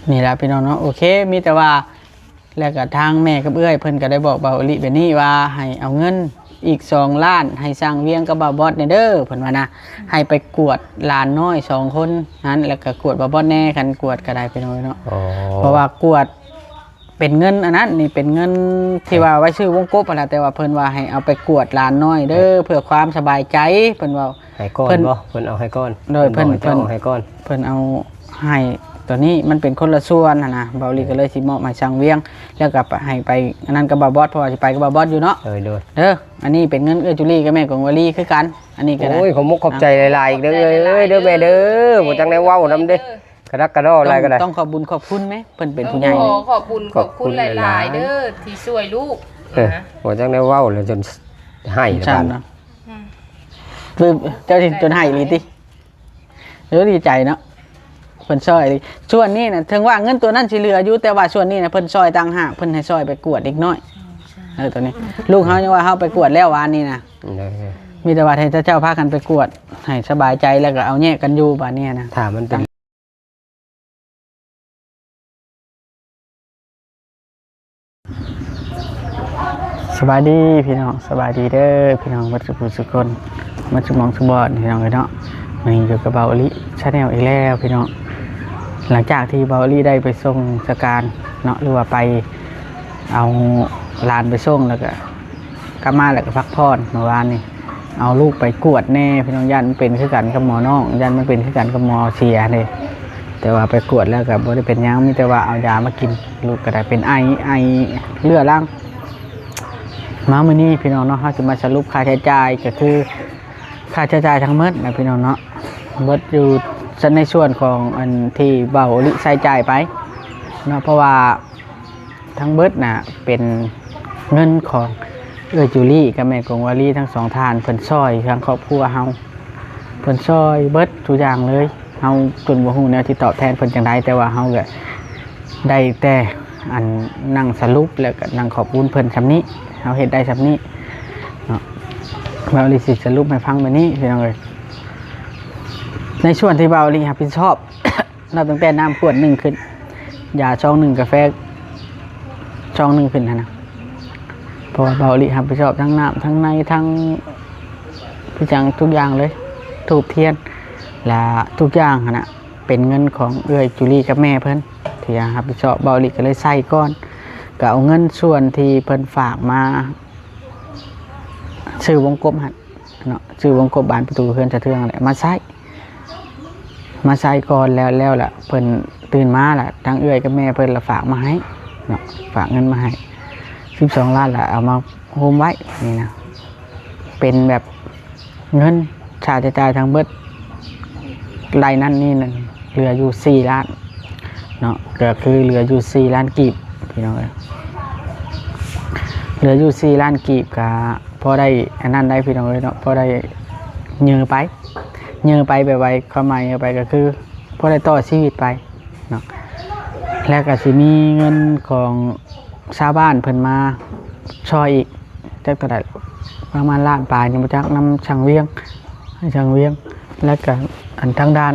นี่แหละพี่น้องเนาะโอเคมีแต่ว่าแล้วก็ทางแม่กับเอื้อยเพิ่นก็ได้บอกเบาอลิแบบนี้ว่าให้เอาเงินอีก2 ล้านให้สร้างเวียงกับบ่าวบอสเด้อเพิ่นว่านะให้ไปกวดหลานน้อย2 คนนั้นแล้วก็กวดบ่าวบอสแน่คันกวดก็ได้พี่น้องเนาะเพราะว่ากวดเป็นเงินอันนั้นนี่เป็นเงินที่ว่าไว้ซื้อวงกบอะไรแต่ว่าเพิ่นว่าให้เอาไปกวดหลานน้อยเด้อเพื่อความสบายใจเพิ่นว่าให้ก้อนบ่เพิ่นเอาให้ก้อนโดยเพิ่นเอาให้ก้อนเพิ่นเอาให้ตัวนี้มันเป็นคนละส่วนนะเบาลีก็เลยสิมอบให้ช่างเวียงแล้วก็ให้ไปอันนั้นกับบ่าวบอสเพราะว่าสิไปกับบ่าวบอสอยู่เนาะเด้ออันนี้เป็นเงินจุลี่กับแม่ของวลีคือกันอันนี้ก็ได้โอ้ยผมมุกขอบใจหลายๆอีกเด้อเด้อแม่เด้อบ่จังได้เว้านำเด้กระดักกระดออะไรก็ได้ต้องขอบบุญขอบคุณไหมเพิ่นเป็นผู้ใหญ่ขอบคุณหลายๆเด้อที่ช่วยลูกบ่จังได้เว้าแล้วจนให้แล้วนะเจ้าจนให้อีหลีติดีใจเนาะเพิ่นซอยส่วนนี้นะถึงว่าเงินตัวนั้นสิเหลืออยู่แต่ว่าส่วนนี้นะเพิ่นซอยต่างหากเพิ่นให้ซอยไปกวดอีกน้อยตัวนี้ลูกเฮายังว่าเฮาไปกวดแล้ววานนี้นะมีแต่ว่าให้เจ้าพากันไปกวดให้สบายใจแล้วก็เอาแยกกันอยู่บาดนี้นะถามมันเป็นสบายดีพี่น้องสบายดีเด้อพี่น้องมัดสุคนมัดสมองสมบอดพี่น้องเลยเนาะมันอยู่กับเบาอลิชาแนลอีกแล้วพี่น้องหลังจากที่เบาอลิได้ไปส่งสการเนาะหรือว่าไปเอาลานไปส่งแล้วก็กลับมาแล้วก็พักผ่อนเมื่อวานนี่เอาลูกไปกวดแน่พี่น้องยันมันเป็นขึ้นกันกับหมอน้องยันมันเป็นขึ้นกันกับหมอเสียเนี่ยแต่ว่าไปกวดแล้วก็บ่ได้เป็นยังมีแต่ว่าเอายามากินลูกก็ได้เป็นไอเลือดล่างมาเมื่อนี้พี่น้องเนาะเขาจะมาสรุปค่าใช้จ่ายก็คือค่าใช้จ่ายทั้งหมดนะพี่น้องเนาะหมดอยู่ในส่วนของอันที่เบาลิใช้จ่ายไปเนาะเพราะว่าทั้งเบิดน่ะเป็นเงินของจูลี่กับแม่กงวารีทั้งสองทานเพิ่นซอยทั้งครอบครัวเฮาเพิ่นซอยเบิดทุกอย่างเลยเฮาจนบ่ฮู้แนวที่ตอบแทนเพิ่นจังไดแต่ว่าเฮาก็ได้แต่อันนั่งสรุปแล้วก็นั่งขอบคุณเพิ่นซำนี้เฮาเฮ็ดได้ซำนี้เนาะเบาลิสิสรุปให้ฟังแบบนี้พี่น้องเอ้ยในส่วนที่เบาลิรับผิดชอบ นับตั้งแต่น้ำขวด1ขึ้นยาช่อง1กาแฟช่อง1ขึ้นนะเพราะว่าเบาลิรับผิดชอบทั้งน้ำทั้งในทั้งพี่จังทุกอย่างเลยถูกเทียนและทุกอย่างนะเป็นเงินของจูลี่กับแม่เพิ่นที่รับผิดชอบเบาลิก็เลยใส่ก้อนก็เอาเงินส่วนที่เพิ่นฝากมาซื้อวงกบหัดเนาะซื้อวงกบบานประตูเพื่อนจะเทืองอะไรมาใส่ก่อนแล้วล่ะเพิ่นตื่นมาล่ะทั้งกับแม่เพิ่นละฝากมาให้เนาะฝากเงินมาให้12 ล้านล่ะเอามาโฮมไว้นี่นะเป็นแบบเงินค่าใช้จ่ายทั้งเบิดรายนั้นนี่นั่นเหลืออยู่4 ล้านเนาะก็คือเหลืออยู่4 ล้านกีบพี่น้องเหลืออยู่4 ล้านกีบก็พอได้อันนั้นได้พี่น้องเลยเนาะพอได้เยือไปแบบไว้ความหมายไปก็คือพอได้ต่อชีวิตไปเนาะแล้วก็สิมีเงินของชาวบ้านเพิ่นมาช่วยอีกจักเท่าใดประมาณล้านปลายนี่บ่จักนำช่างเวียงให้ช่างเวียงแล้วก็อันทางด้าน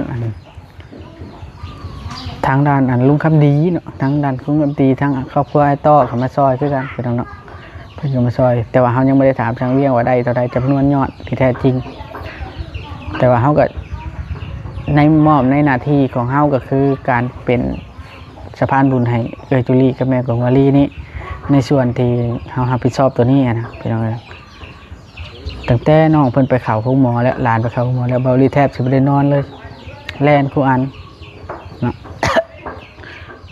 ลุงคำดีเนาะทางด้านลุงคำดีทางครอบครัวไอ้ต้อเขามาซอยคือกันพี่น้องเนาะเพิ่นก็มาซอยแต่ว่าเฮายังไม่ได้ถามช่างเวียงว่าได้เท่าใดจำนวนยอดที่แท้จริงแต่ว่าเฮาก็ในมอบในหน้าที่ของเฮาก็คือการเป็นสะพานบุญให้จูลี่กับแม่ของวารีนี่ในส่วนที่เฮารับผิดชอบตัวนี้นะพี่น้องตั้งแต่น้องเพิ่นไปเข้าหมอแล้วหลานไปเข้าหมอแล้วเบาลีแทบสิบ่ได้นอนเลยแล่นคู่อันเนาะ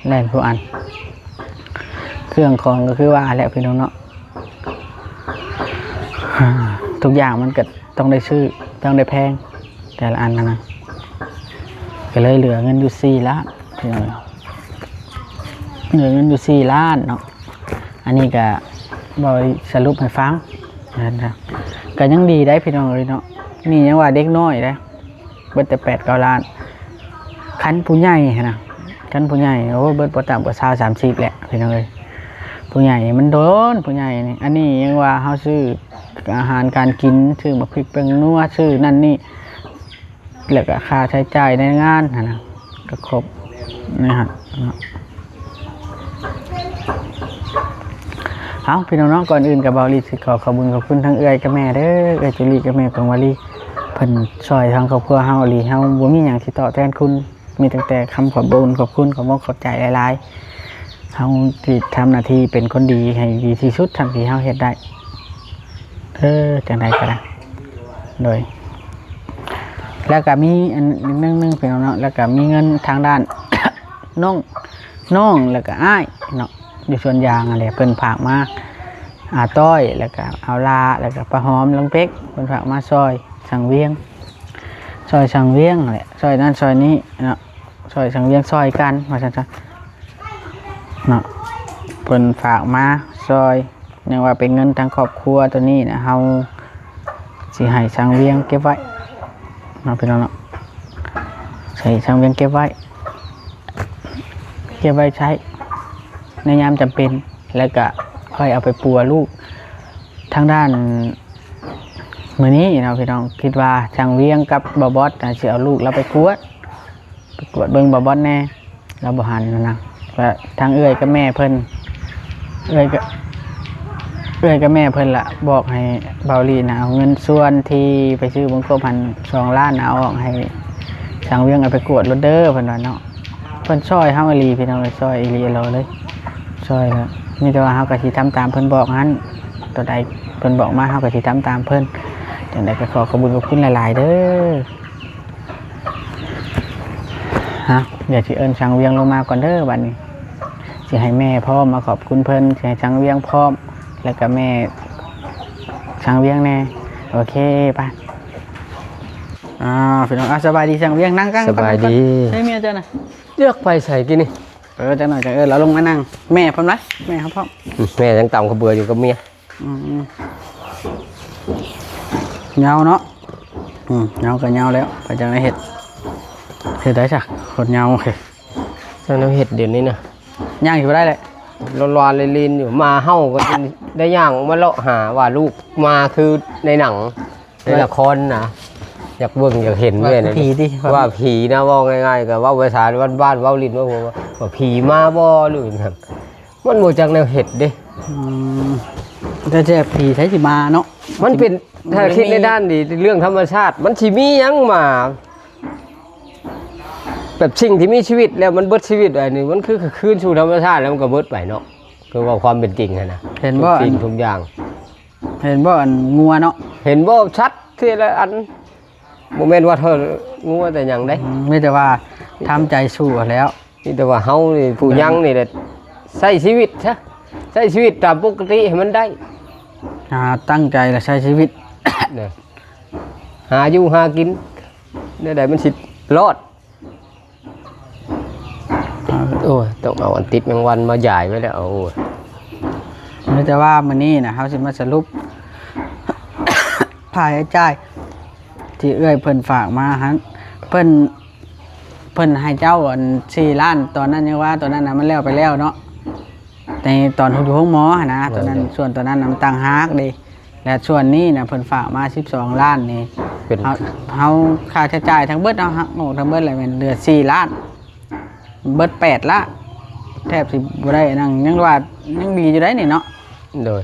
แล่นคู่อันเครื่องของก็คือว่าแล้วพี่น้องเนาะทุกอย่างมันก็ต้องได้ซื้อต้องได้แพงแต่ละอันนะก็เลยเหลือเงินอยู่4 ล้านพี่น้องเหลือเงินอยู่4 ล้านเนาะอันนี้ก็บอยสรุปให้ฟังนะครับก็ยังดีได้พี่น้องเลยเนาะนี่ยังว่าเด็กน้อยได้เบิดแต่8-9 ล้านคันผู้ใหญ่นะคันผู้ใหญ่โอ้เบิดบ่ต่ำกว่า20-30แหละพี่น้องเลยผู้ใหญ่มันโดนผู้ใหญ่นี่อันนี้ยังว่าเฮาซื้ออาหารการกินซื้อมาพริกเป็นนัวซื้อนั่นนี่แล้วก็ค่าใช้จ่ายในงานนะก็ครบ นี่ฮะเอาพี่น้องๆก่อนอื่นกับบาวลีสิขอขอบคุณขอบคุณทั้งเอื้อยกับแม่เด้อเอื้อยจุลีกับแม่ของวาลีเพิ่นช่วยทางครอบครัวเฮาอีหลีเฮาบ่มีหยังสิตอบแทนคุณมีตั้งแต่คำขอบคุณขอบคุณขอบคุณขอบใจหลายๆเฮาที่ทำหน้าที่เป็นคนดีให้ดีที่สุดเท่าที่เฮาเฮ็ดได้จังได๋ก็ได้โดยแล้วก็มีอันนึงพี่น้องเนาะแล้วก็มีเงินทางด้าน น้องแล้วก็อ้ายเนาะอยู่ส่วนยางอะไรเพิ่นฝากมาต้อยแล้วก็เอาลาแล้วก็ปลาหอมลงเป็กเพิ่นฝากมาซอยสังเวียงแหละซอยนั้นซอยนี้เนาะซอยสังเวียงซอยกันว่าซั่นเนาะเพิ่นฝากมาซอยยังว่าเป็นเงินทางครอบครัวตัวนี้นะเฮาสิให้สังเวียงเก็บไว้เนาะพี่น้องเนาะใส่สังเวียงเก็บไว้ใช้ในยามจำเป็นแล้วก็ค่อยเอาไปปัวลูกทางด้านมื้อนี้เนาะพี่น้องคิดว่าช่างเวียงกับบอบอสสิเอาลูกเราไปกวดเบิ่งบอบอสแน่เราบ่หันนะแล้วทางเอื้อยกับแม่เพิ่นเอื้อยกับแม่เพิ่นล่ะบอกให้เบาลีนะเอาเงินส่วนที่ไปซื้อบงโกพัน2 ล้านเอาออกให้ช่างเวียงเอาไปกวดรถเด้อเพิ่นว่าเนาะเพิ่นช่วยเฮาอีหลีพี่น้องช่วยอีหลีเราเลยช่วยแล้วมีแต่ว่าเฮาก็สิทำตามเพิ่นบอกนั้นตัวใดเพิ่นบอกมาเฮาก็สิทำตามเพิ่นจังได๋ก็ขอขอบคุณหลายๆเด้อฮะเดี๋ยวสิเอิ้นช่างเวียงลงมาก่อนเด้อบัดนี้สิให้แม่พร้อมมาขอบคุณเพิ่นสิให้ช่างเวียงพร้อมแล้วก็แม่ช่างเวียงแน่โอเคป่ะพี่น้องสบายดีช่างเวียงนั่งกัน สบายดี ใช่เมียเจ้าน่ะ เลือกไปใส่กินนี่ จังหน่อยจังเราลงมานั่งแม่พร้อมไหมแม่ครับพ่อ แม่ยังต่ำกระเบืออยู่กับเมีย เงาเนาะเงาก็เงาแล้วไปจังไรเห็ดได้จ้ะคนเงาโอเค จังน้ำเห็ดเดี๋ยวนี้นะ ย่างอยู่ได้เลย ร้อนๆลีนๆอยู่มาเฮ้าก็ได้ย่างมาเลาะหาว่าลูกมาคือในหนังในละครนะอยากเบิ่งอยากเห็นเลยนะ ผีดิ ว่าผีนะว่าง่ายๆกับว่าภาษาบ้านๆว่าลิ้นว่าผีมาบ่หรือแบบมันโมจังแนวเห็ดเด้ จะเจ็บผีใช้สิมาเนาะ มันเป็นถ้าคิดในด้านดีเรื่องธรรมชาติมันชีมียังมาแบบสิ่งที่มีชีวิตแล้วมันเบิดชีวิตอะไรนี่มันคือคืนสู่ธรรมชาติแล้วมันก็เบิดไปเนาะคือว่าความเป็นจริงนะ เห็นบ่ สิ่งทุกอย่าง เห็นบ่อันงัวเนาะ เห็นบ่ชัดที่ละอันโมเมนต์ว่าเธองูแต่ยังได้ ไม่แต่ว่าทำใจสู้แล้ว นี่แต่ว่าเฮานี่ผู้ยังนี่แหละใช้ชีวิตใช่ใช้ชีวิตตามปกติให้มันได้ ตั้งใจและใช้ชีวิต เนี่ยหาอยู่หากินได้ได้มันสิรอดโอ้ยต้องเอาอันติดแมงวันมาใหญ่ไว้แล้วโอ้ย ไม่แต่ว่ามื้อนี้นะเขาสิมาสรุป ค่าใช้จ่ายที่เอื้อยเพิ่นฝากมาฮะเพิ่นให้เจ้าอัน4 ล้านตอนนั้นยังว่าตอนนั้นน่ะมันแล้วไปแล้วเนาะในตอนอยู่ห้องหมอนะตอนนั้นส่วนตอนนั้นน้ำตังฮากดิและส่วนนี้นะเพิ่นฝากมา12 ล้านนี่ เป็น เฮาค่าใช้จ่ายทั้งเบิดเอาฮักโอ้ทั้งเบิดเลยเป็นเหลือ4 ล้านเบิด8 ล้านแทบสิบ่ได้นั่งยังว่ายังมีอยู่ได้นี่เนาะ โดย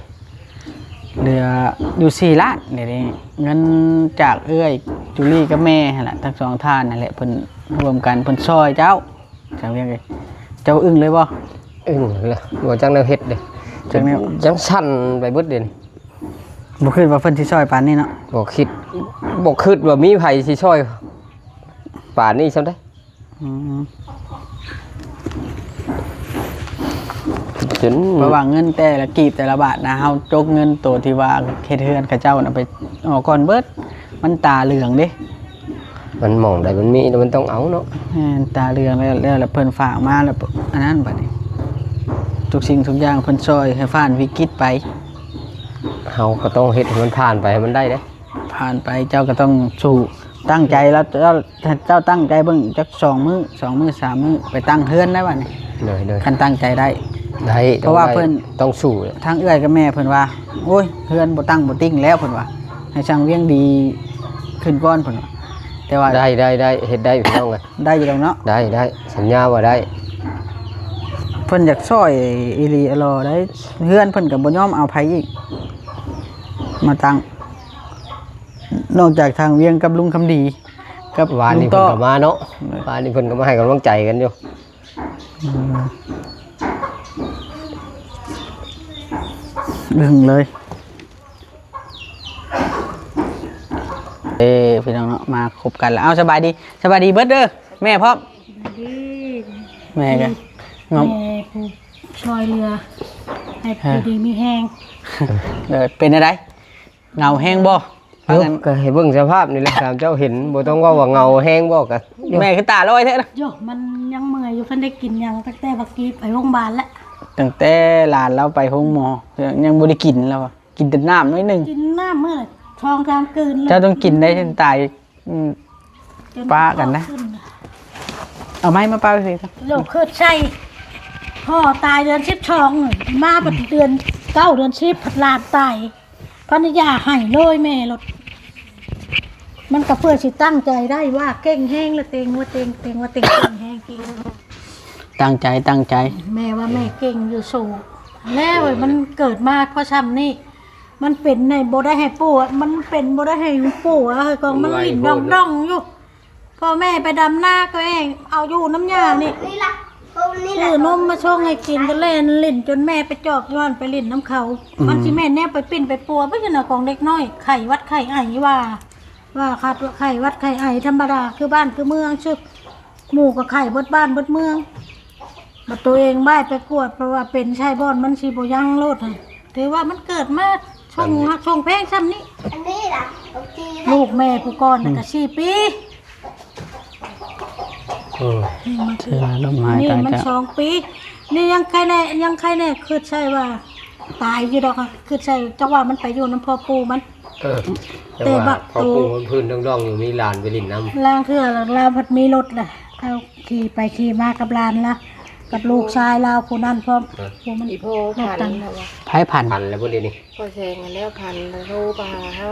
เหลืออยู่4 ล้านนี่เงินจากเอื้อยจุลี่กับแม่นั่นแหละทั้ง2ท่านนั่นแหละเพิ่นรวมกันเพิ่นซอยเจ้าจังเรียกไงเจ้าอึ้งเลยบ่ เลยบ่จังแนวเฮ็ดเด้ จังแนว จังสั่นไปเบิดเด้นี่ บ่คิดว่าเพิ่นสิซอยปานนี้เนาะ บ่คิดว่ามีไผสิช่วยป่านนี้ซั่นได้ อืม จน เพราะว่าเงินแต่ละกีบแต่ละบาทนะเฮาจกเงินตัวที่ว่าเฮ็ดเฮือนเขาเจ้าน่ะไปออกก่อนเบิดมันตาเหลืองเด้ มันมองได้มันมีมันต้องเอาเนาะ ตาเหลืองแล้วเพิ่นฝากมาแล้วอันนั้นบัดนี้ทุกสิ่งทุกอย่างเพิ่นซอยให้ผ่านวิกฤตไป เฮาก็ต้องเฮ็ดให้มันผ่านไปให้มันได้เด้ ผ่านไปเจ้าก็ต้องสู้ตั้งใจแล้วเจ้าตั้งใจเบิ่งจัก2 มื้อ3 มื้อไปตั้งเฮือนได้บัดนี้ เลย คันตั้งใจได้ ได้ เพราะว่าเพิ่น ต้องสู้ ทั้งเอื้อยกับแม่เพิ่นว่าโอ้ยเฮือนบ่ตั้งบ่ติ้งแล้วเพิ่นว่าให้ช่างเวียงดีขึ้นก่อนเพิ่นว่า แต่ว่า ได้เฮ็ดได้พี่น้องเอ้ย ได้อยู่แล้วเนาะ ได้สัญญาว่าได้ เพิ่นอยากซอยอีหลีอลอได้เฮือนเพิ่นก็บ่ยอมเอาไผอีกมาตั้งนอกจากทางเวียงกับลุงคำดีกับ วาน ลุ นี้ ง เพิ่ ต้ น อ ก็มาเนาะวานนี้เพิ่นก็มาให้กำลังใจกันอยู่ ดึงเลยพี่น้องเนาะมาคบกันแล้วเอาสบายดีเบิดเด้อแม่พร้อมแม่กันงอม แม่ผู้ช่วยเรือให้ผู้ดีมีแห้ง เป็นอะไรเงาแห้งบ่ว่างั้น ก็ให้เบิ่งสภาพนี่แหละถามเจ้าเห็นบ่ต้องว่าเงาแห้งบ่ก็ แม่คือตาลอยแท้นะ โยมันยังเมื่อยอยู่เพิ่นได้กินยังตั้งแต่บักกี้ไปโรงพยาบาลแล้ว ตั้งแต่หลานเราไปห้องหมอยังบ่ได้กินแล้วอะกินแต่น้ำน้อยหนึง กินน้ำเมื่อทองตามกลืนเลย เจ้าต้องกินได้จนตายจน ป้ากันนะ ขึ้ เอาไม้มาป้าสิครับ โรคคือใช่พ่อตายเดือน12มาบัดเดือน9เดือน10พัดลานตายภรรยาให้เลยแม่รถมันก็เพื่อสิตั้งใจได้ว่าเก่งแห้งละเต็งว่าเต็งเก่งแห้งจริง ตั้งใจ แม่ว่าแม่เก่งอยู่สูงแล้วมันเกิดมาเพราะช้ำนี่มันเป็นในโบได้ให้ปู่อะมันเป็นโบได้ให้ปู่อะเฮ้ยกองมันลิ่นดองอยู่พอแม่ไปดำหน้าก็เองเอาอยู่น้ำยานี่ซื้อนมมาช่องให้กินก็เล่นลิ่นจนแม่ไปจอกย้อนไปลิ่นน้ำเขามันสิแม่แน่ไปปิ้นไปปัวไม่ใช่หน่ะของเด็กน้อยไข่วัดไข่ไอว่าขาดไข่วัดไข่ไอธรรมดาคือบ้านคือเมืองชึกหมู่กับไข่เบิดบ้านเบิดเมืองบัดตัวเองบ้ายไปกวดเพราะว่าเป็นชายบอนมันชีบยังโลดหั่นถือว่ามันเกิดมาช่องแพงซ้ำนี้ลูกแม่ผู้ก่อนน่ะก็4 ปี เชื่อลมหาย นี่ ตาย มัน จ้ะ 2 ปีนี่ยังใครแน่คือใช่ว่าตายอยู่ดอกค่ะคือใช่จังว่ามันไปอยู่น้ำพ่อปู่มัน แต่ว่าพอปูมันพื้นดองๆอยู่มีลานไปลิ่นน้ำ ล่างเทื่อลาวพัดมีรถแหละเอาขี่ไปขี่มากับหลานละกับลูกชายเราผู้นั้นพร้อมผู้มัน อีโพพันแล้ววะ ไผ่พัน พันแล้วพวกนี้นี่ พอแซงกันแล้วพันแล้วโทรไปหาเฮา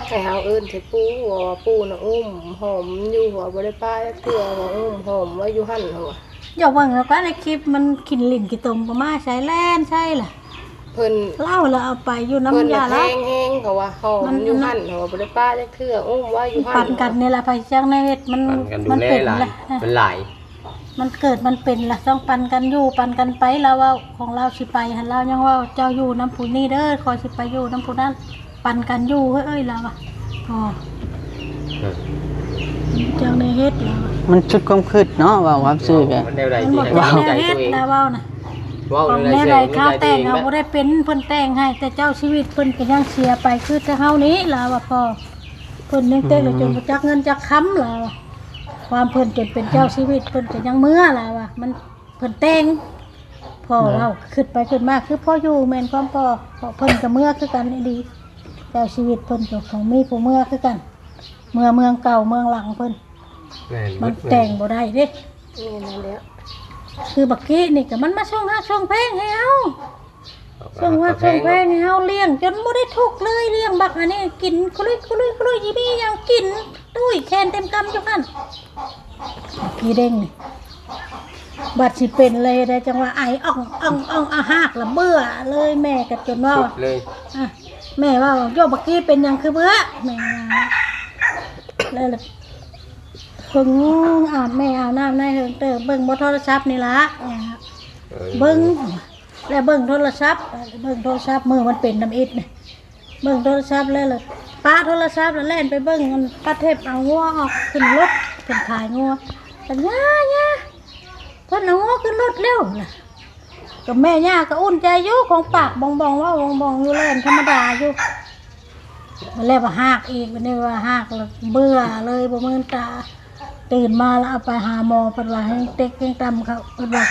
ไปเฮาเอิ้นใส่ปูว่าปูน่ะอุ้มหอมอยู่หัวบ่ได้ป้าเทื่อว่าอุ้มหอมไว้อยู่หั่นเหรอวะ อย่าเบิ่งแล้วก็ในคลิปมันกินลิ้นกินตมประมาใช้แล่นใช่ล่ะ เพิ่น เล่าแล้วเอาไปอยู่ เพิ่น น้ำยา น่ะ แล้ว แห้งๆเขาว่าหอมอยู่หั่นเขาว่าบ่ได้ป้าเทื่ออุ้มไว้อยู่หั่น ปั่นกันนี่แหละไปจ้างในเวทมัน กันดู มัน แล เป็น หลาน ละ มันหลาย มันเกิดมันเป็นละต้องปั่นกันอยู่ปั่นกันไปแล้วว่าของเราสิไปหันเรายังว่าเจ้าอยู่น้ำผู้นี่เด้อคอยสิไปอยู่น้ำผู้นั้นปั่นกันอยู่เฮ้ยแล้วอ่ะอ๋อจังในเฮ็ดแล้วอะ มันชุดความคืดเนาะว่าความซื่อแก มันแนวใด มัน ที่ บอก ให้ จัง ใจ ในเฮ็ ตั ด วเอง แล้วเว้านะ ว้าว ของ ใน แม่ ใจ ไร ตัวเอง ข้าวแต่ง ใจ เอา ตัว บ่ เอง ได้เป็นเพิ่นแต่งให้แต่เจ้าชีวิตเพิ่นก็ยังเสียไปคือแต่เฮานี้แล้วว่าพอเพิ่นยังเต้นจนบ่จักเงินจักค้ำแล้วอะความเพิ่นจนเป็นเจ้าชีวิตเพิ่นก็ยังเมื่อแล้วว่ามันเพิ่นแต่งพ่อเราขึ้นไปขึ้นมาคือพ่ออยู่แม่นความพ่อเพิ่นก็เมื่อคือกันนี่ดีเจ้าชีวิตเพิ่นก็ของมีผู้เมื่อคือกันเมืองเก่าเมืองหลังเพิ่น แม่ มันแต่งบ่ได้เด้ นี่นั่นแหละ คือบักกี้นี่ก็มันมาช่องฮักช่องแพงให้เฮาช่องฮักช่องแพงให้เฮาเลี้ยงจนบ่ได้ทุกข์เลยเลี้ยงบักอันนี้กินคุยๆมีหยังกินตุ้ยแคนเต็มกำอยู่หั่นบักกี้เด้งนี่บัดสิเป็นเลยได้จังว่าไออ่องอาหากละเบื่อเลยแม่ก็จนว่า สุดเลย อ่ะแม่ว่าโยบักกี้เป็นหยังคือเบื่อแม่ว่าแล้วล่ะเพิ่งอาบแม่อาบน้ำในเฮิงเตอเบิ่งบ่โทรศัพท์นี่ล่ะเบิ่งแล้วเบิ่งโทรศัพท์มือมันเป็นน้ำอิดนี่เบิ่งโทรศัพท์แล้วล่ะป้าโทรศัพท์แล้วแล่นไปเบิ่งมันป้าเทพเอางัวออกขึ้นรถเพิ่นขายงัวแต่ย่าเพิ่นเอางัวขึ้นรถเร็วล่ะกับแม่ย่าก็อุ่นใจอยู่ของปากบองว่าบองอยู่แล่นธรรมดาอยู่มันแล้วว่าหากอีกวันนี้ว่าหากแล้วเบื่อเลยบ่มื้อตาตื่นมาแล้วเอาไปหาหมอเพิ่นว่าให้เต็กให้ตำเขาเพิ่นว่า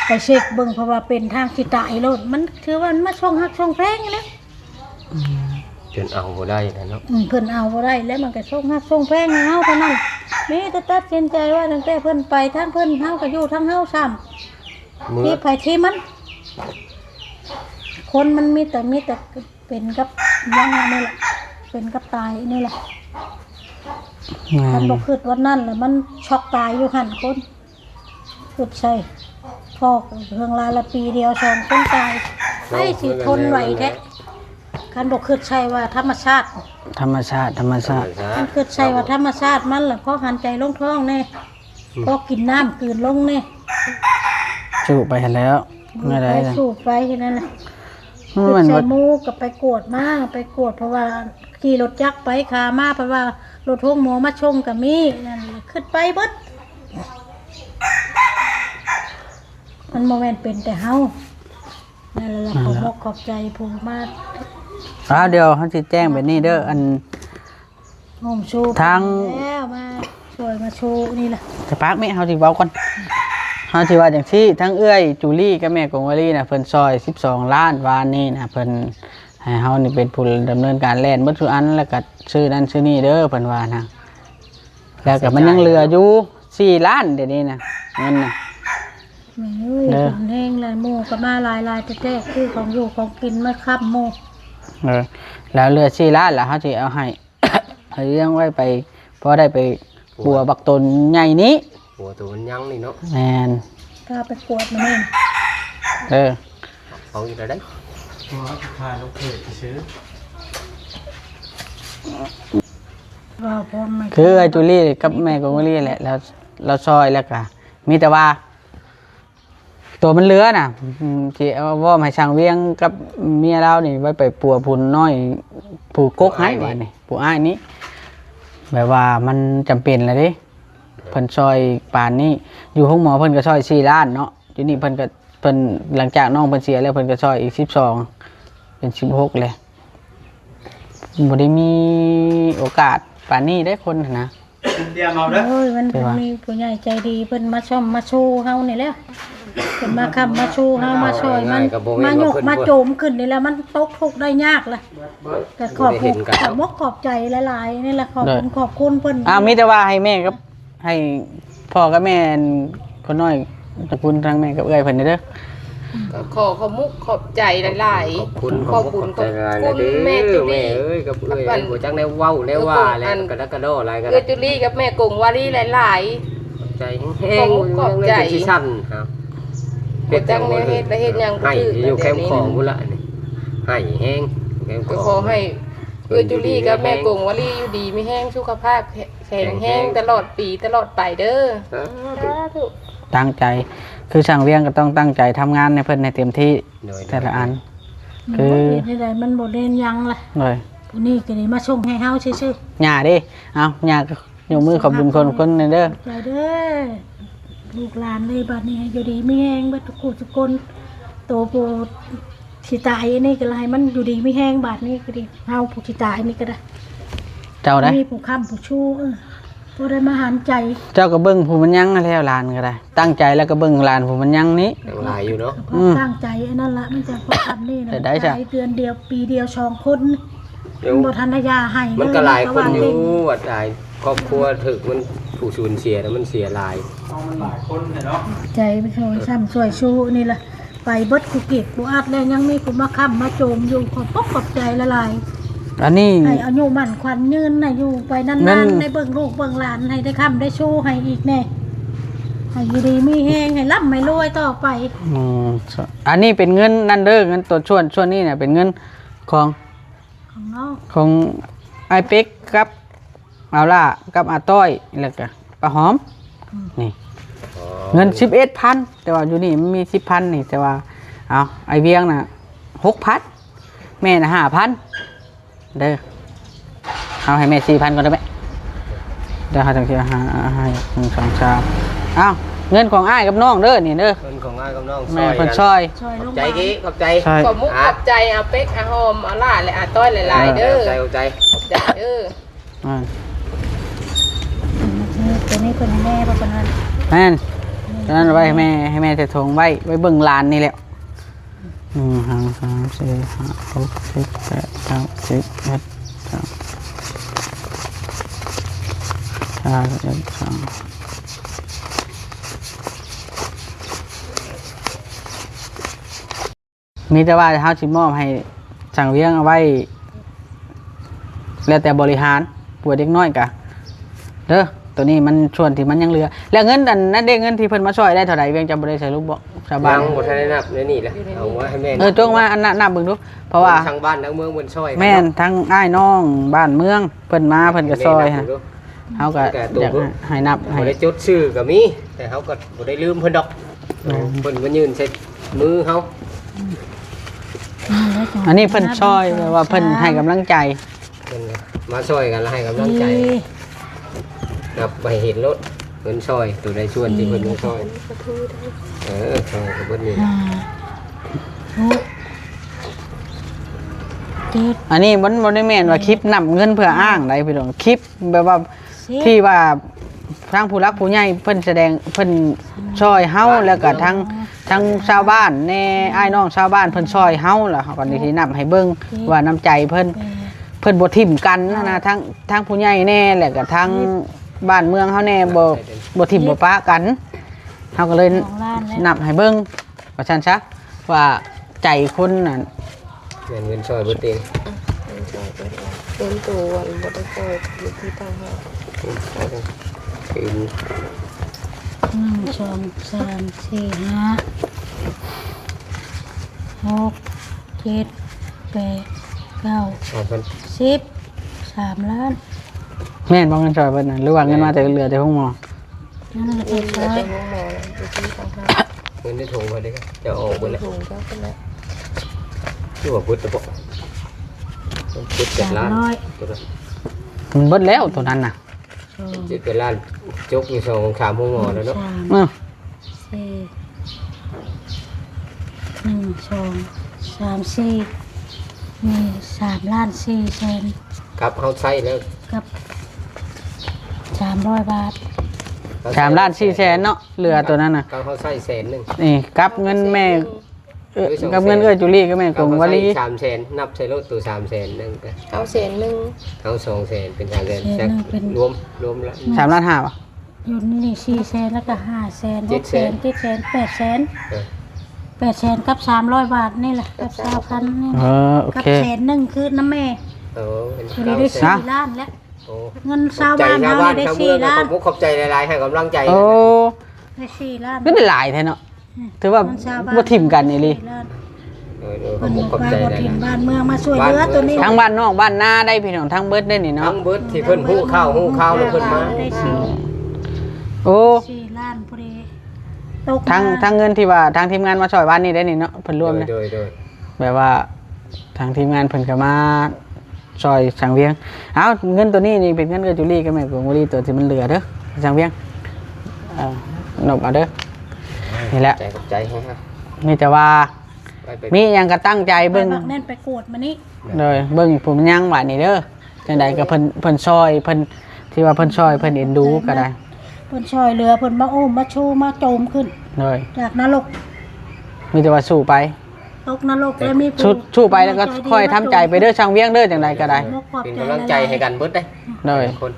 ไปเช็คเบิ่งเพราะว่าเป็นทางสิตายโลดมันถือว่ามันมาช่องฮักช่องแพงนี่แหละ จนเอาบ่ได้นะเนาะ เพิ่นเอาบ่ได้แล้วมันก็ช่องฮักช่องแพงให้เฮาเท่านั้นมีแต่ตัดสินใจว่าตั้งแต่เพิ่นไปทางเพิ่นเฮาก็อยู่ทางเฮาซ้ำ เมื่อ ที่ไผที่มัน คนมันมีแต่เป็นกับยังไงนี่แหละเป็นกับตายนี่แหละ มันบ่คิดวันนั้นแล้วมันช็อกตายอยู่หั่นคนคิดใช่พ่อเรื่องรายละปีเดียวสองคนตายไอ้สิทนไหวแท้คันบ่คิดใช่ว่าธรรมชาติ ธรรมชาติ มันคิดใช่ว่าธรรมชาติมันล่ะพอหันใจลงท้องแน่พอกินน้ำกลืนลงแน่ จูบไปแล้วไม่ได้ ไป เลย สูบไปแค่นั้นแหละ มัน ใส่ ว่า หมูกับไปกวดมาไปกวดเพราะว่าขี่รถจักรไปขามาเพราะว่ารถห้องหมอมาชงกับมีนั่นแหละขึ้นไปเบิดมันโมเมนเป็นแต่เฮานั่นแหละขอบอกขอบใจผู้มา เดี๋ยวเขาจะแจ้งไปนี่เด้ออัน โฮมชู ทาง แล้วมาช่วยมาชูนี่แหละ จะพักไหมเขาสิเว้าก่อนเขาสิว่าอย่างที่ทั้งเอื้อยจูลี่กับแม่กงวลีน่ะเพิ่นซอย12ล้านวานนี้น่ะเพิ่นให้เฮานี่เป็นผู้ดำเนินการแล่นเบิดทุกอันแล้วก็ชื่อนั้นชื่อนี้เด้อเพิ่นว่านะแล้วก็มันยังเหลืออยู่4ล้านเดี๋ยวนี้น่ะเงินน่ะ แม่เอ้ยคนแห้งเลยหมูก็มาลายแท้ๆคือของอยู่ของกินมาคับหมู แล้วเหลือ4ล้านแล้วเขาสิเอาให้ ให้เลี้ยงไว้ไปพอได้ไปปัวบักตนใหญ่นี้ หัวตัวมันยังนี่เนาะ แม่น ถ้าไปกวดมันเอง เอาอีกแล้วได้ ว่าพอมัน คือไอ้จูลี่กับแม่กงวลีแหละแล้วเราซอยแล้วก็มีแต่ว่า ตัวมันเหลือน่ะที่เอาว่าให้ช่างเวียงกับเมียเรานี่ไว้ไปปัวพุ่นน้อยผูกกให้ว่านี่ผูอ้ายนี้แบบว่ามันจำเป็นเลยดิเพิ่นซอยป่านนี้อยู่ห้องหมอเพิ่นก็ซอย4ล้านเนาะอยู่นี่เพิ่นก็เพิ่นหลังจากน้องเพิ่นเสียแล้วเพิ่นก็ซอยอีก12เป็น16เลยบ่ได้มีโอกาสป่านนี้ได้คนนะ เดี๋ยวเอาเด้อ เอ้ยมันมีผู้ใหญ่ใจดีเพิ่นมาชมมาชูเฮานี่แหละเพิ่นมาค้ำมาชูเฮามาช่วยมันมายกมาโจมขึ้นนี่แหละมันตกทุกข์ได้ยากล่ะแต่ขอบคุณขอบมกขอบใจหลายๆนี่แหละขอบคุณเพิ่น มีแต่ว่าให้แม่กับให้พ่อกับแม่คนน้อยตระกูลทางแม่กับเอื้อยเพิ่นนี่เด้อ ขอขอมุกขอบใจหลายๆ ขอบคุณ ขอบคุณ ขอบใจหลายๆเด้อ แม่จุ แม่ ลี่ เอ้ยกับเอ้ยบ่จักได้เว้าได้ว่าแล้วกระดักกระโดอะไรกัน เอื้อจุลี่กับแม่กงวารีหลาย ใจแห้งๆ ขอบใจ ยังสิสั่นครับ ๆบ่จังในเฮ็ดและเฮ็ดหยังบ่ ให้ ถือ อยู่แคมป์ของพุ่นละนี่ให้แห้งแคมป์ ก็ ข ข อ อง ให้เอื้อจุลี่กับแม่กงวารีอยู่ดีมีแห้งสุขภาพแข็งแรงตลอดปีตลอดไปเด้อสาธุ ตั้งใจคือช่างเวียงก็ต้องตั้งใจทำงานในเพิ่นในเต็มที่แต่ละอัน คือนี่ได้มันบ่เด่นยังล่ะ เลย ผู้นี้ก็ได้มาชงให้เฮาซื่อ หญ้าดิเอาหญ้าก็ยกมือขอบคุณคนในเด้อ ๆใจเด้อลูกหลานเลยบัดนี้ให้อยู่ดีมีแฮงเบิดทุกคนโตโปสิตายนี่ก็ให้มันอยู่ดีมีแฮงบัดนี้ก็ดีเฮาผู้สิตายนี่ก็ได้ เจ้าได้ มีผู้ค้ำผู้ชูบ่ได้มาหันใจ เจ้าก็เบิ่งผู้มันยังแล้วหลานก็ได้ ตั้งใจแล้วก็เบิ่งหลานผู้มันยังนี้ ยังหลายอยู่เนาะ พอตั้งใจไอ้นั่นละมันจะพอทำนี่นะ ได้จ้ะ หลายเดือนเดียวปีเดียว2 คน เดี๋ยว บ่ทันได้ยาให้ มันก็หลายคนอยู่ เล่น ว่าหลายครอบครัวถึกมันผู้สูญเสียแล้วมันเสียหลาย เอามันหลายคนเนี่ยเนาะ ใจไปช่วยซ้ำช่วยชูนี่ล่ะไปเบิดกูเก็บกูอัดแล้วยังมีกูมาค้ำมาโจมอยู่ขอบปกขอบใจละลาย อันนี้ ให้อายุมั่นขวัญยืนให้อยู่ไปน เงิ าน น ๆให้เบิ่งลูกเบิ่งหลานให้ได้ค้ำได้ชูให้อีกแน่ให้อยู่ดีมีแฮงให้ร่ำให้รวยต่อไป อันนี้เป็นเงินนั่นเด้อเงินตัวส่วนนี้เนี่ยเป็นเงินของ ของน้อง ของไอเป็กกับเอาล่ากับอาต้อยแล้วก็ป้าหอมนี่เงิน11,000แต่ว่าอยู่นี่มันมี10,000นี่แต่ว่าเอาไอเวียงน่ะ6,000แม่น่ะ5,000เด้อเอาให้แม่4,000ก่อนได้ไหมเดี๋ยวหาจังซี่ให้1 2 3เอาเงินของอ้ายกับน้องเด้อนี่เด้อ เพิ่นของอ้ายกับน้อง แม่เพิ่น กัน ช่วย ช่วย ข ล อบ ง ใจ มา กี้ขอบใจ ใช่ ขอมุกขอบใจเอาเป็กเอาหอมเอาล่าและเอาต้อยหลายๆเด้อ ขอบใจ ขอบใจเด้อ อ่า ตัวนี้เป็นแม่ป่ะคนนั้น แม่นฉะนั้นเอาไว้ให้แม่จะทงไว้เบิ่งหลานนี่แหละ1 2 3 4 5 6 7 8 9 10 11 12 มีแต่ว่าเฮาสิมอบให้สั่งเลี้ยงเอาไว้ แล้วแต่บริหารปวดเด็กน้อยกะ เด้อตัวนี้มันส่วนที่มันยังเหลือแล้วเงินอันนั้นเด้เงินที่เพิ่นมาช่วยได้เท่าไหร่เวียงจะบ่ได้ใส่ลูกบ่ชาวบ้าน ยังบ่ทันได้นับในนี่แหละเอาไว้ให้แม่ จงมาอันนับเบิ่งดูเพราะว่า ทางบ้านทั้งเมืองมันช่วย แม่นทั้งอ้ายน้องบ้านเมืองเพิ่นมาเพิ่นก็ซอยฮะเฮาก็อยากให้นับให้ บ่ได้จดชื่อก็มีแต่เฮาก็บ่ได้ลืมเพิ่นดอกเพิ่นมายืนใส่มือเฮา อันนี้เพิ่นซอยแบบว่าเพิ่นให้กำลังใจ เพิ่นมาช่วยกันแล้วให้กำลังใจนับไปเห็นรถเพิ่นช่วยตัวใดชวนที่เพิ่นมาช่วยช่วยก็เบิดนี่ อันนี้บ่ได้แม่นว่าคลิปนับเงินเพื่ออ้างใดพี่น้องคลิปแบบว่าที่ว่าทางผู้รักผู้ใหญ่เพิ่นแสดงเพิ่นช่วยเฮาแล้วก็ทางชาวบ้านแน่อ้ายน้องชาวบ้านเพิ่นช่วยเฮาล่ะเฮาก็ได้ที่นับให้เบิ่งว่าน้ำใจเพิ่นบ่ทิ่มกันนะทางผู้ใหญ่แน่แล้วก็ทางบ้านเมืองเฮาแน่บ่ทิ่มบ่ปะกันเฮาก็เลยนับให้เบิ่งว่าซั่นซะว่าใจคนน่ะ แม่นเงินช่วยเบิดเอง เป็นตัววันบ่ได้โตอยู่ที่ต่างหาก คือ 1 2 3 4 5 6 7 8 9 เอาเพิ่น 10 3 ล้าน แม่นบ่เงินช่วยเพิ่นน่ะหรือว่าเงินมาแต่เหลือแต่ห้องหมอ นั่นแหละ เงิน ใช้ แต่ห้องหมออยู่ที่ต่างหาก เงินได้ถุงมาได้ก็จะออกไปเลย ถุงเจ้าคนละ ที่ว่าพุทธบอกพุทธ7 ล้าน มันเบิดแล้วตัวนั้นน่ะ 7 ล้านจกอยู่2 3ห้องหมอแล้วเนาะ เออ 1 2 3 4มี3 ล้าน4แสน ครับเฮาใช้แล้ว กับ300 บาท 3 ล้าน4แสนเนาะเหลือตัวนั้นน่ะ ครับเฮาใช้100,000 นี่กับเงินแม่กับเงินจุลี่ก็แม่กงวลี 300,000นับใช้รถตัว300,000นึงก็ เอาเศษหนึ่ง เอา200,000เป็น300,000จักรวมละ 3 ล้าน5ป่ะ อยู่นี่4แสนแล้วก็5แสน6แสน7แสน8แสน8แสนกับ300 บาทนี่แหละกับ3,000นี่ โอ กับ เค แสนหนึ่งคือน้ำแม่ เป็น คือได้4 ล้านแล้ว โอ้ เงินชาวบ้านเราได้4 ล้าน ขอบใจหลายๆให้กำลังใจ โอ้ ได้4 ล้าน ก็ได้หลายแท้เนาะถือว่าบ่ทิ่มกันนี่ลิ ขอบใจ บ้าน หลาย ถิ่นบ้านเมืองมาช่วยเหลือตัวนี้ ทั้งบ้านนอกบ้านนาได้พี่น้องทั้งเบิดได้นี่ ๆ เนาะ ทั้งเบิดที่เพิ่นฮู้ข้าวแล้วเพิ่นมา ได้ โอ้ 4 ล้านพอดีตก ทั้งเงินที่ว่าทางทีมงานมาช่วยบ้านนี่ได้นี่เนาะเพิ่นรวมนะ โดย แบบว่าทางทีมงานเพิ่นก็มาช่วยสังเวียงเอาเงินตัวนี้นี่เป็นเงินจุลี่ก็แม่กงวลีตัวที่มันเหลือเด้อสังเวียงนบเอาเด้อนี่แหละ ขอบใจฮะ มีแต่ว่ามีหยังก็ตั้งใจเบิ่ง บักแน่นไปกวดมานี่ เลยเบิ่งผมยังว่านี่เด้อจังใดก็เพิ่นซอยเพิ่นที่ว่าเพิ่นซอยเพิ่นเอ็นดูก็ได้ เพิ่นช่วยเหลือเพิ่นมาอุ้มมาชูมาโจมขึ้น เลย จากนรก มีแต่ว่าสู้ไป ตกนรกแล้วมี สู้ไปแล้วก็ค่อยทำใจไปเด้อช่างเวียงเด้อจังใดก็ได้ เป็นกำลังใจให้กันเบิดได้ เลย คน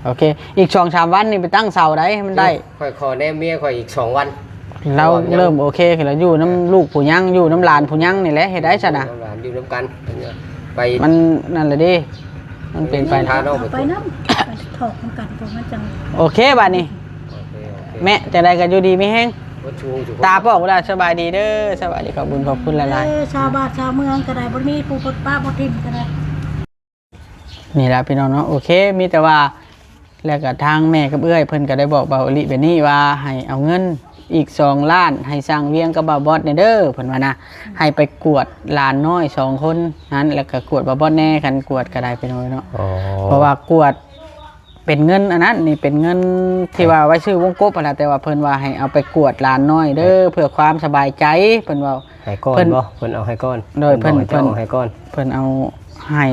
โอเคอีก2-3วันนี่ไปตั้งเสาได้ให้มันได้ ค่อยขอแน่เมียค่อยอีก2 วัน เราเริ่มโอเคขึ้นแล้วอยู่น้ำลูกผู้ยังอยู่น้ำหลานผู้ยังนี่แหละเฮ็ดได้ซะนะ หลานอยู่นำกันไป มันนั่นแหละดิมันเป็นไป พาน้องไป ไปน้ำไปถอดกันกันผมมันจัง โอเคบัดนี้แม่จังใดก็อยู่ดีมีแฮงตาบอกว่าสบายดีเด้อสบายดีขอบคุณหลาย ชาวบ้านชาวเมืองก็ได้บ่มีผู้ปดป้าบ่ทิมก็ได้ ๆนี่ล่ะพี่น้องเนาะโอเคมีแต่ว่าแล้วก็ทางแม่กับเอื้อยเพิ่นก็ได้บอกเบาอลิแบบนี้ว่าให้เอาเงินอีก2 ล้านให้สร้างเวียงกับบ่าวบอสเด้อเพิ่นว่านะให้ไปกวดหลานน้อย2 คนนั้นแล้วก็กวดบ่าวบอสแน่คันกวดก็ได้พี่น้องเนาะเพราะว่ากวดเป็นเงินอันนั้นนี่เป็นเงินที่ว่าไว้ชื่อวงกบนั่นแหละแต่ว่าเพิ่นว่าให้เอาไปกวดหลานน้อยเด้อเพื่อความสบายใจเพิ่นว่า ให้ก้อนบ่เพิ่นเอาให้ก้อน โดยเพิ่น เอาให้ก้อน เพิ่นเอาให้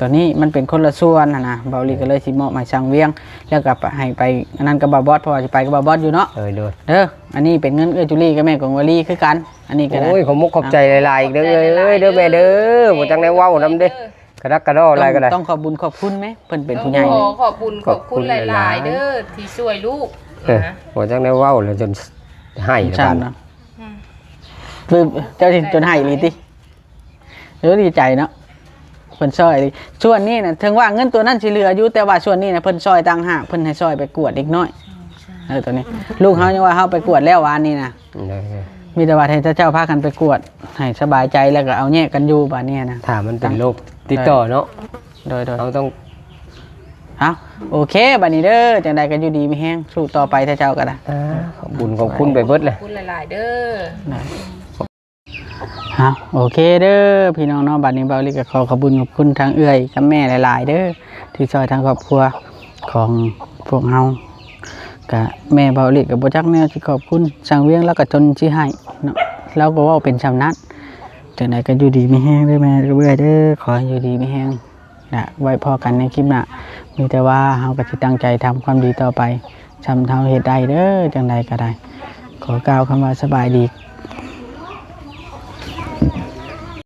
ตัวนี้มันเป็นคนละส่วนนะเบาหลีก็เลยสิมอบให้ช่างเวียงแล้วก็ให้ไปอันนั้นกับบ่าวบอสเพราะว่าสิไปกับบ่าวบอสอยู่เนาะ โดย เด้ออันนี้เป็นเงินจุลี่กับแม่ของวลีคือกันอันนี้ก็ได้ โอ้ยขอบใจหลายๆอีกเด้อเอ้ยเด้อแม่เด้อบ่จังได้เว้านำเด้กระดักกระดออะไรก็ได้ ต้องขอบบุญขอบคุณไหมเพิ่นเป็นผู้ใหญ่ ขอบคุณหลายๆเด้อที่ช่วยลูกนะ บ่จังได้เว้าแล้วจนให้ ใช่ กัน เนาะคือเจ้าสิจนให้อีหลีติเด้อดีใจเนาะ เพิ่นช่วยส่วนนี้น่ะถึงว่าเงินตัวนั้นสิเหลืออยู่แต่ว่าส่วนนี้น่ะเพิ่นช่วยต่างหากเพิ่นให้ช่วยไปกวดเด็กน้อยตัวนี้ลูกเฮายังว่าเฮาไปกวดแล้ววานนี้นะมีแต่ว่าให้เจ้าพากันไปกวดให้สบายใจแล้วก็เอาแยกกันอยู่บัดนี้นะ ถ้ามันเป็นโรคติดต่อเนาะ โดย เราต้อง เอาโอเคบัดนี้เด้อจังใดก็อยู่ดีมีแฮงสู้ต่อไปถ้าเจ้าก็ได้ ขอบคุณขอบคุณไปเบิดเลย คุณหลายๆเด้อ ฮะโอเคเด้อพี่น้องเนาะบัดนี้เบาลิก็ขอขอบคุณทางเอื้อยกับแม่หลายๆเด้อที่ช่วยทางครอบครัวของพวกเฮากะแม่เบาลิกับบ่จักแนวสิขอบคุณสังเวียงแล้วก็จนสิให้เนาะเราก็เว้าเป็นชำนัดจังไดก็อยู่ดีมีแฮงเด้อแม่เอื้อยเด้อขอให้อยู่ดีมีแฮงนะไว้พอกันในคลิปหน้ามีแต่ว่าเฮาก็สิตั้งใจทำความดีต่อไปชำเฮาเฮ็ดได้เด้อจังไดก็ได้ขอกล่าวคำว่าสบายดี